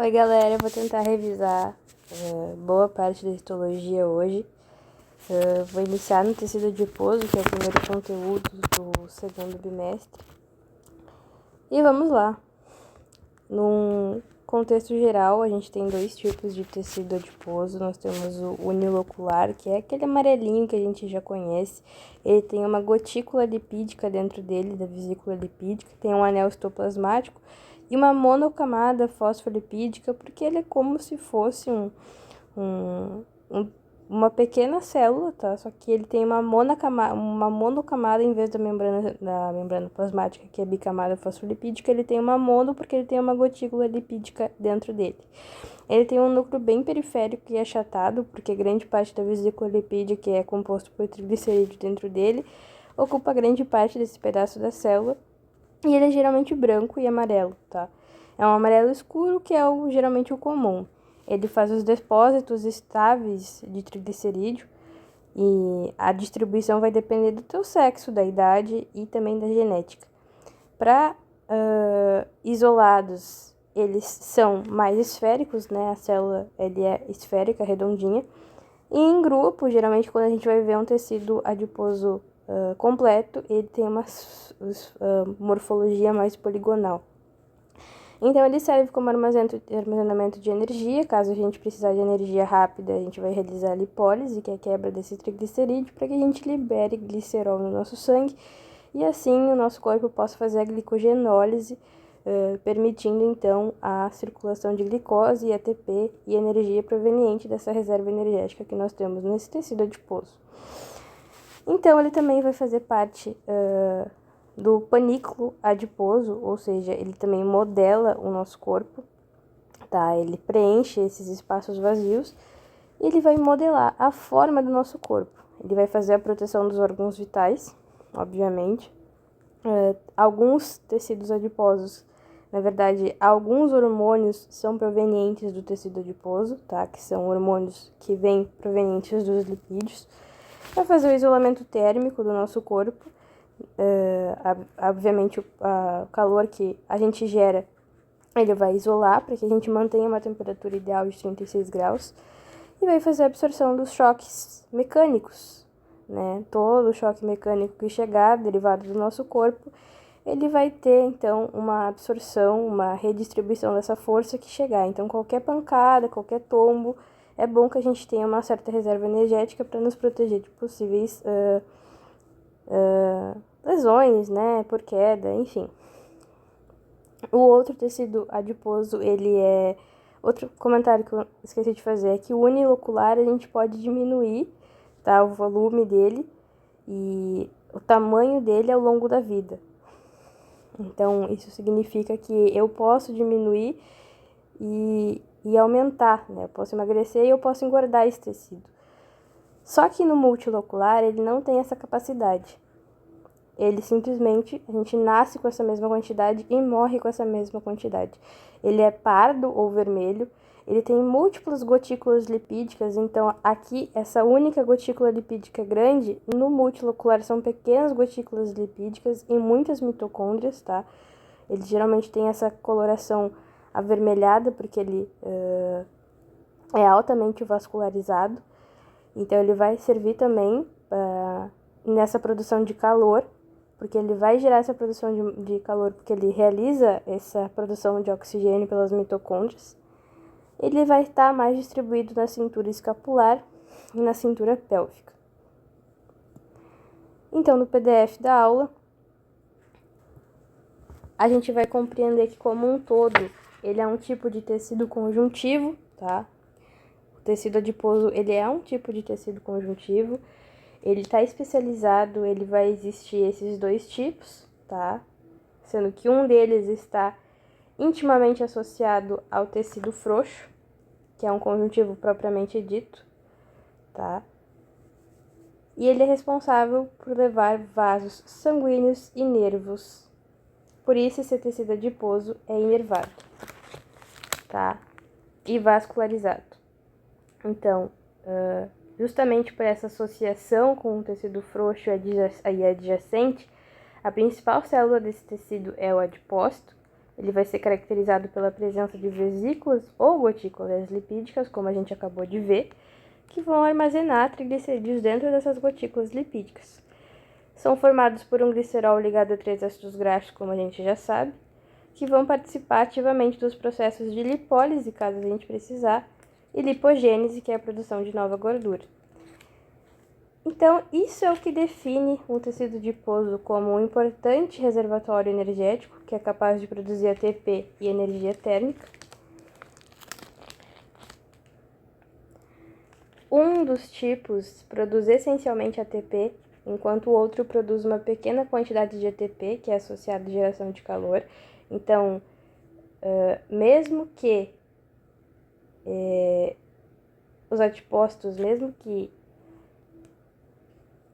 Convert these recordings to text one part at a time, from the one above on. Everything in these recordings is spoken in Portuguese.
Oi galera, eu vou tentar revisar boa parte da histologia hoje. Vou iniciar no tecido adiposo, que é o primeiro conteúdo do segundo bimestre. E vamos lá. Num contexto geral, a gente tem dois tipos de tecido adiposo. Nós temos o unilocular, que é aquele amarelinho que a gente já conhece. Ele tem uma gotícula lipídica dentro dele, da vesícula lipídica, tem um anel citoplasmático e uma monocamada fosfolipídica, porque ele é como se fosse uma pequena célula, tá? Só que ele tem uma monocamada em vez da membrana plasmática, que é bicamada fosfolipídica, ele tem uma mono porque ele tem uma gotícula lipídica dentro dele. Ele tem um núcleo bem periférico e achatado, porque grande parte da vesícula lipídica, que é composto por triglicerídeo dentro dele, ocupa grande parte desse pedaço da célula. E ele é geralmente branco e amarelo, tá? É um amarelo escuro, que é geralmente o comum. Ele faz os depósitos estáveis de triglicerídeo e a distribuição vai depender do teu sexo, da idade e também da genética. Para isolados, eles são mais esféricos, né? A célula ele é esférica, redondinha. E em grupo, geralmente quando a gente vai ver um tecido adiposo completo, ele tem uma morfologia mais poligonal. Então, ele serve como armazenamento de energia. Caso a gente precisar de energia rápida, a gente vai realizar a lipólise, que é a quebra desse triglicerídeo, para que a gente libere glicerol no nosso sangue e assim o nosso corpo possa fazer a glicogenólise, permitindo então a circulação de glicose e ATP e energia proveniente dessa reserva energética que nós temos nesse tecido adiposo. Então, ele também vai fazer parte do panículo adiposo, ou seja, ele também modela o nosso corpo, tá? Ele preenche esses espaços vazios e ele vai modelar a forma do nosso corpo. Ele vai fazer a proteção dos órgãos vitais, obviamente. Alguns tecidos adiposos, na verdade, alguns hormônios são provenientes do tecido adiposo, tá? Que são hormônios que vêm provenientes dos lipídios. Vai fazer o isolamento térmico do nosso corpo. Obviamente, o calor que a gente gera, ele vai isolar para que a gente mantenha uma temperatura ideal de 36 graus. E vai fazer a absorção dos choques mecânicos, né? Todo o choque mecânico que chegar, derivado do nosso corpo, ele vai ter, então, uma absorção, uma redistribuição dessa força que chegar. Então, qualquer pancada, qualquer tombo, é bom que a gente tenha uma certa reserva energética para nos proteger de possíveis lesões, né, por queda, enfim. O outro tecido adiposo, ele é... Outro comentário que eu esqueci de fazer é que o unilocular a gente pode diminuir, tá, o volume dele e o tamanho dele ao longo da vida. Então, isso significa que eu posso diminuir e aumentar, né? Eu posso emagrecer e eu posso engordar esse tecido. Só que no multilocular, ele não tem essa capacidade. Ele simplesmente, a gente nasce com essa mesma quantidade e morre com essa mesma quantidade. Ele é pardo ou vermelho, ele tem múltiplas gotículas lipídicas, então aqui, essa única gotícula lipídica grande, no multilocular são pequenas gotículas lipídicas em muitas mitocôndrias, tá? Ele geralmente tem essa coloração avermelhada, porque ele é altamente vascularizado, então ele vai servir também nessa produção de calor, porque ele vai gerar essa produção de calor, porque ele realiza essa produção de oxigênio pelas mitocôndrias. Ele vai estar mais distribuído na cintura escapular e na cintura pélvica. Então, no PDF da aula, a gente vai compreender que, como um todo, ele é um tipo de tecido conjuntivo, tá? O tecido adiposo, ele é um tipo de tecido conjuntivo. Ele está especializado, ele vai existir esses dois tipos, tá? Sendo que um deles está intimamente associado ao tecido frouxo, que é um conjuntivo propriamente dito, tá? E ele é responsável por levar vasos sanguíneos e nervos. Por isso, esse tecido adiposo é inervado, tá? E vascularizado. Então, justamente por essa associação com o tecido frouxo e adjacente, a principal célula desse tecido é o adipócito, Ele vai ser caracterizado pela presença de vesículas ou gotículas lipídicas, como a gente acabou de ver, que vão armazenar triglicerídeos dentro dessas gotículas lipídicas. São formados por um glicerol ligado a 3 ácidos graxos, como a gente já sabe, que vão participar ativamente dos processos de lipólise, caso a gente precisar, e lipogênese, que é a produção de nova gordura. Então, isso é o que define o tecido adiposo como um importante reservatório energético, que é capaz de produzir ATP e energia térmica. Um dos tipos produz essencialmente ATP, enquanto o outro produz uma pequena quantidade de ATP, que é associado à geração de calor. Então, mesmo que os adipócitos, mesmo que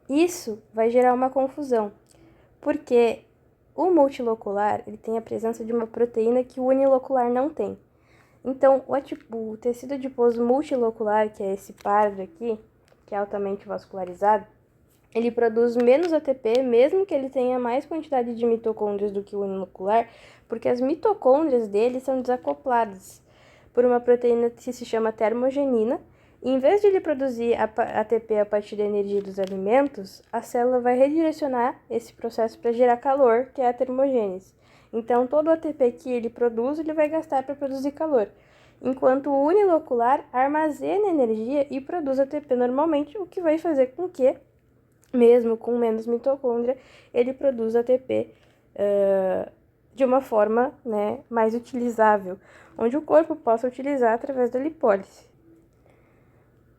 isso vai gerar uma confusão, porque o multilocular ele tem a presença de uma proteína que o unilocular não tem. Então, o tecido adiposo multilocular, que é esse pardo aqui, que é altamente vascularizado, ele produz menos ATP, mesmo que ele tenha mais quantidade de mitocôndrias do que o unilocular, porque as mitocôndrias dele são desacopladas por uma proteína que se chama termogenina, e em vez de ele produzir ATP a partir da energia dos alimentos, a célula vai redirecionar esse processo para gerar calor, que é a termogênese. Então, todo o ATP que ele produz, ele vai gastar para produzir calor. Enquanto o unilocular armazena energia e produz ATP normalmente, o que vai fazer com que, mesmo com menos mitocôndria, ele produza ATP de uma forma, né, mais utilizável, onde o corpo possa utilizar através da lipólise.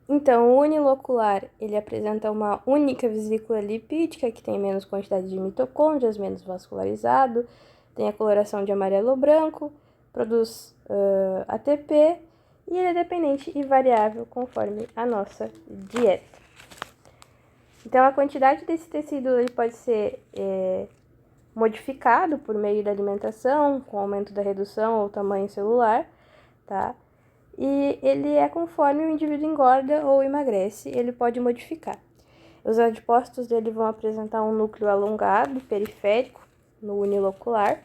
Então, o unilocular, ele apresenta uma única vesícula lipídica, que tem menos quantidade de mitocôndrias, menos vascularizado, tem a coloração de amarelo ou branco, produz ATP, e ele é dependente e variável conforme a nossa dieta. Então, a quantidade desse tecido ele pode ser modificado por meio da alimentação, com o aumento da redução ou tamanho celular, tá? E ele é conforme o indivíduo engorda ou emagrece, ele pode modificar. Os adipócitos dele vão apresentar um núcleo alongado, periférico, no unilocular,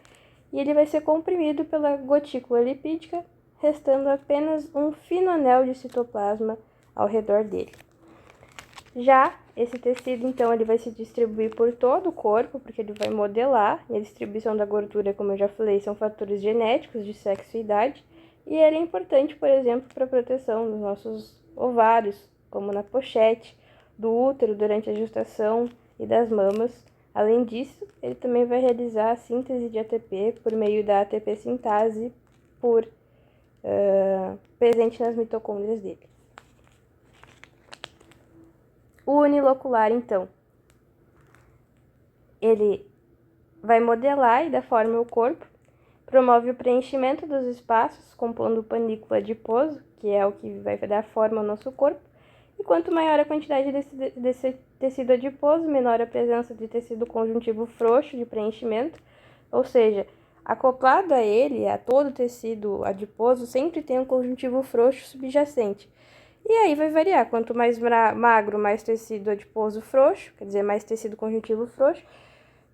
e ele vai ser comprimido pela gotícula lipídica, restando apenas um fino anel de citoplasma ao redor dele. Já esse tecido, então, ele vai se distribuir por todo o corpo, porque ele vai modelar, e a distribuição da gordura, como eu já falei, são fatores genéticos de sexo e idade, e ele é importante, por exemplo, para a proteção dos nossos ovários, como na pochete, do útero durante a gestação e das mamas. Além disso, ele também vai realizar a síntese de ATP por meio da ATP sintase presente nas mitocôndrias dele. O unilocular, então, ele vai modelar e dar forma ao corpo, promove o preenchimento dos espaços, compondo o panículo adiposo, que é o que vai dar forma ao nosso corpo, e quanto maior a quantidade desse tecido adiposo, menor a presença de tecido conjuntivo frouxo de preenchimento, ou seja, acoplado a ele, a todo o tecido adiposo, sempre tem um conjuntivo frouxo subjacente. E aí vai variar, quanto mais magro, mais tecido adiposo frouxo, quer dizer, mais tecido conjuntivo frouxo,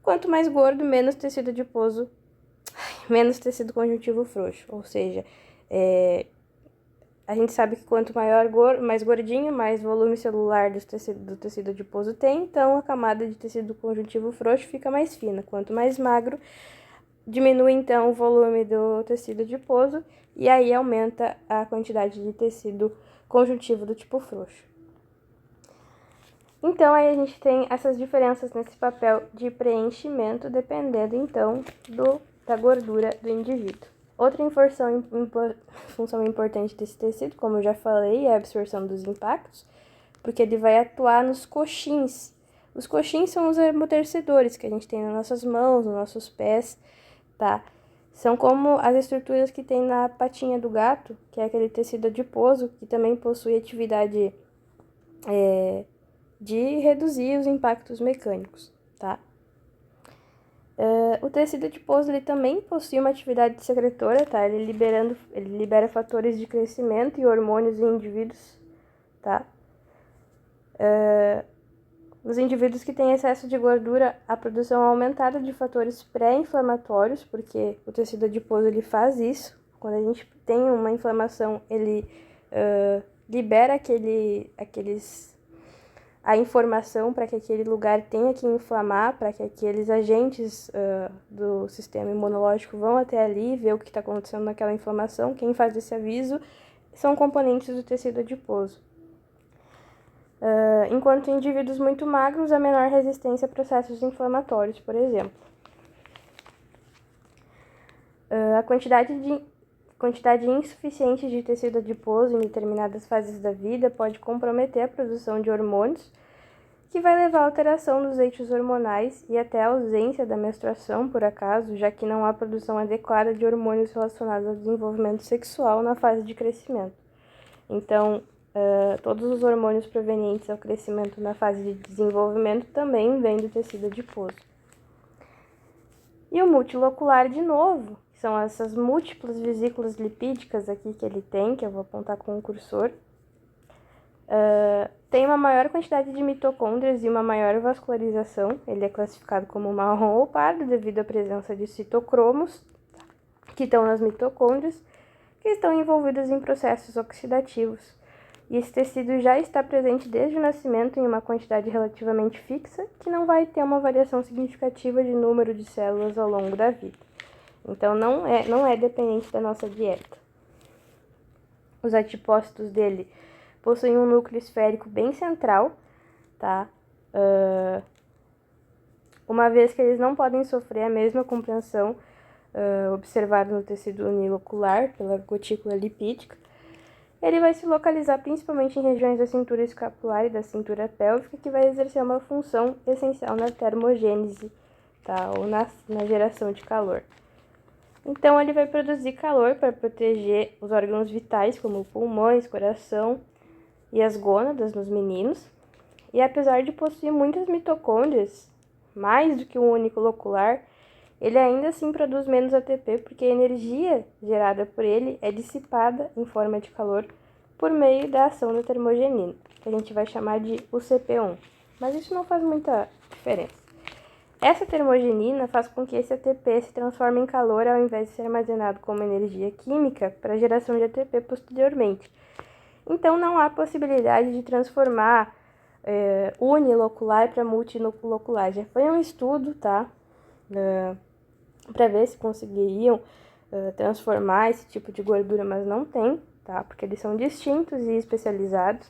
quanto mais gordo, menos tecido adiposo, menos tecido conjuntivo frouxo, ou seja, a gente sabe que quanto mais gordinho, mais volume celular do tecido adiposo tem, então a camada de tecido conjuntivo frouxo fica mais fina. Quanto mais magro, diminui então o volume do tecido adiposo e aí aumenta a quantidade de tecido conjuntivo do tipo frouxo. Então, aí a gente tem essas diferenças nesse papel de preenchimento, dependendo então da gordura do indivíduo. Outra função importante desse tecido, como eu já falei, é a absorção dos impactos, porque ele vai atuar nos coxins. Os coxins são os amortecedores que a gente tem nas nossas mãos, nos nossos pés, tá? São como as estruturas que tem na patinha do gato, que é aquele tecido adiposo, que também possui atividade de reduzir os impactos mecânicos, tá? O tecido adiposo ele também possui uma atividade secretora, tá? Ele libera fatores de crescimento e hormônios em indivíduos, tá? Nos indivíduos que têm excesso de gordura, a produção aumentada de fatores pré-inflamatórios, porque o tecido adiposo ele faz isso. Quando a gente tem uma inflamação, ele libera a informação para que aquele lugar tenha que inflamar, para que aqueles agentes do sistema imunológico vão até ali ver o que está acontecendo naquela inflamação. Quem faz esse aviso são componentes do tecido adiposo. Enquanto em indivíduos muito magros, há menor resistência a processos inflamatórios, por exemplo. A quantidade insuficiente de tecido adiposo em determinadas fases da vida pode comprometer a produção de hormônios, que vai levar à alteração dos eixos hormonais e até a ausência da menstruação, por acaso, já que não há produção adequada de hormônios relacionados ao desenvolvimento sexual na fase de crescimento. Então, todos os hormônios provenientes ao crescimento na fase de desenvolvimento também vêm do tecido adiposo. E o multilocular, de novo, que são essas múltiplas vesículas lipídicas aqui que ele tem, que eu vou apontar com o cursor, tem uma maior quantidade de mitocôndrias e uma maior vascularização. Ele é classificado como marrom ou pardo devido à presença de citocromos, que estão nas mitocôndrias, que estão envolvidos em processos oxidativos. E esse tecido já está presente desde o nascimento em uma quantidade relativamente fixa, que não vai ter uma variação significativa de número de células ao longo da vida. Então, não é dependente da nossa dieta. Os adipócitos dele possuem um núcleo esférico bem central, tá? Uma vez que eles não podem sofrer a mesma compreensão observada no tecido unilocular pela gotícula lipídica, ele vai se localizar principalmente em regiões da cintura escapular e da cintura pélvica, que vai exercer uma função essencial na termogênese, tá? Ou na geração de calor. Então, ele vai produzir calor para proteger os órgãos vitais, como pulmões, coração e as gônadas nos meninos. E apesar de possuir muitas mitocôndrias, mais do que um único locular, ele ainda assim produz menos ATP, porque a energia gerada por ele é dissipada em forma de calor por meio da ação da termogenina, que a gente vai chamar de UCP1. Mas isso não faz muita diferença. Essa termogenina faz com que esse ATP se transforme em calor ao invés de ser armazenado como energia química para a geração de ATP posteriormente. Então, não há possibilidade de transformar unilocular para multilocular. Já foi um estudo, tá? Para ver se conseguiriam transformar esse tipo de gordura, mas não tem, tá? Porque eles são distintos e especializados.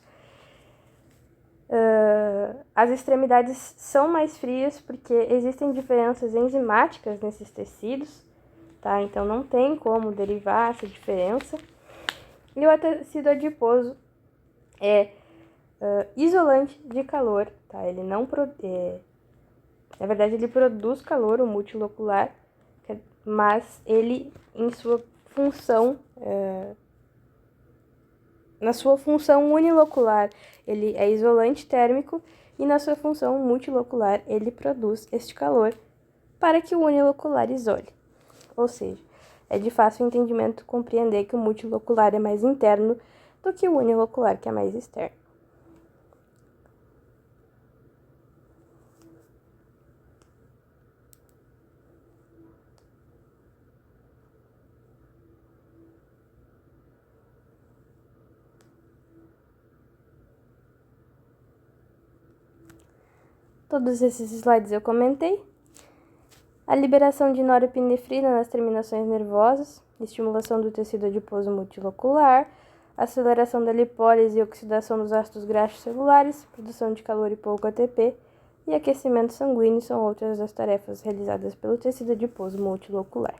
As extremidades são mais frias porque existem diferenças enzimáticas nesses tecidos, tá? Então não tem como derivar essa diferença. E o tecido adiposo é isolante de calor, tá? Ele não na verdade, ele produz calor, o multilocular, mas ele, em sua função, na sua função unilocular, ele é isolante térmico e na sua função multilocular, ele produz este calor para que o unilocular isole. Ou seja, é de fácil entendimento compreender que o multilocular é mais interno do que o unilocular, que é mais externo. Todos esses slides eu comentei. A liberação de norepinefrina nas terminações nervosas, estimulação do tecido adiposo multilocular, aceleração da lipólise e oxidação dos ácidos graxos celulares, produção de calor e pouco ATP e aquecimento sanguíneo são outras das tarefas realizadas pelo tecido adiposo multilocular.